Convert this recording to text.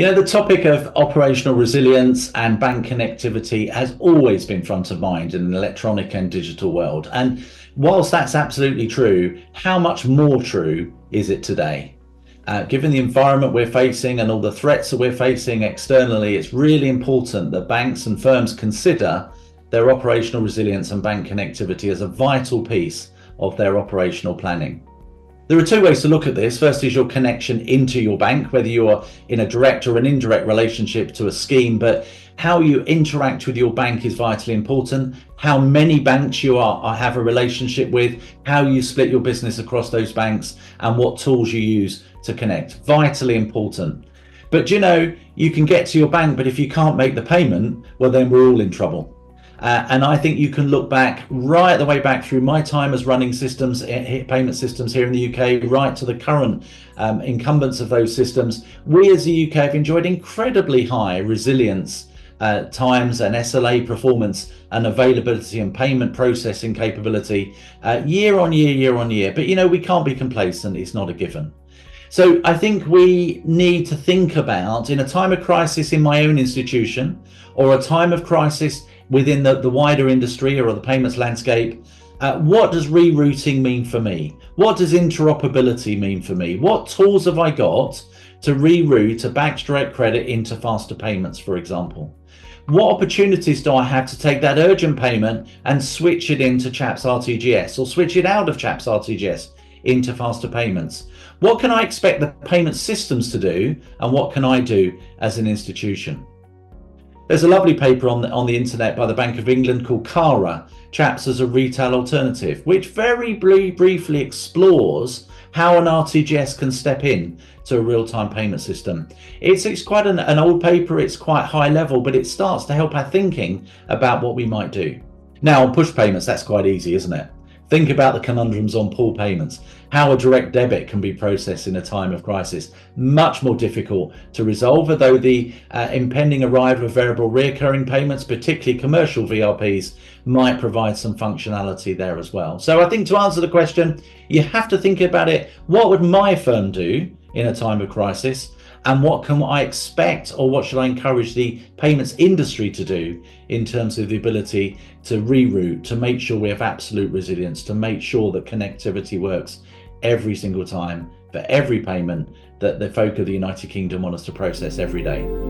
The topic of operational resilience and bank connectivity has always been front of mind in an electronic and digital world. And whilst that's absolutely true, how much more true is it today? Given the environment we're facing and all the threats that we're facing externally, it's really important that banks and firms consider their operational resilience and bank connectivity as a vital piece of their operational planning. There are two ways to look at this. First is your connection into your bank, whether you're in a direct or an indirect relationship to a scheme, but how you interact with your bank is vitally important. How many banks you have a relationship with, how you split your business across those banks, and what tools you use to connect. Vitally important. But you can get to your bank, but if you can't make the payment, well, then we're all in trouble. And I think you can look back right the way back through my time as running systems, payment systems here in the UK, right to the current incumbents of those systems. We as the UK have enjoyed incredibly high resilience times and SLA performance and availability and payment processing capability year on year. But we can't be complacent. It's not a given. So I think we need to think about, in a time of crisis in my own institution or a time of crisis within the wider industry or the payments landscape, what does rerouting mean for me? What does interoperability mean for me? What tools have I got to reroute a Bacs Direct Credit into faster payments, for example? What opportunities do I have to take that urgent payment and switch it into CHAPS RTGS, or switch it out of CHAPS RTGS into faster payments? What can I expect the payment systems to do, and what can I do as an institution? There's a lovely paper on the internet by the Bank of England called CARA, CHAPS as a Retail Alternative, which very briefly explores how an RTGS can step in to a real-time payment system. It's quite an old paper, it's quite high level, but it starts to help our thinking about what we might do. Now, on push payments, that's quite easy, isn't it? Think about the conundrums on pull payments, how a direct debit can be processed in a time of crisis. Much more difficult to resolve, although the impending arrival of variable recurring payments, particularly commercial VRPs, might provide some functionality there as well. So I think to answer the question, you have to think about it. What would my firm do in a time of crisis? And what can I expect, or what should I encourage the payments industry to do in terms of the ability to reroute, to make sure we have absolute resilience, to make sure that connectivity works every single time for every payment that the folk of the United Kingdom want us to process every day?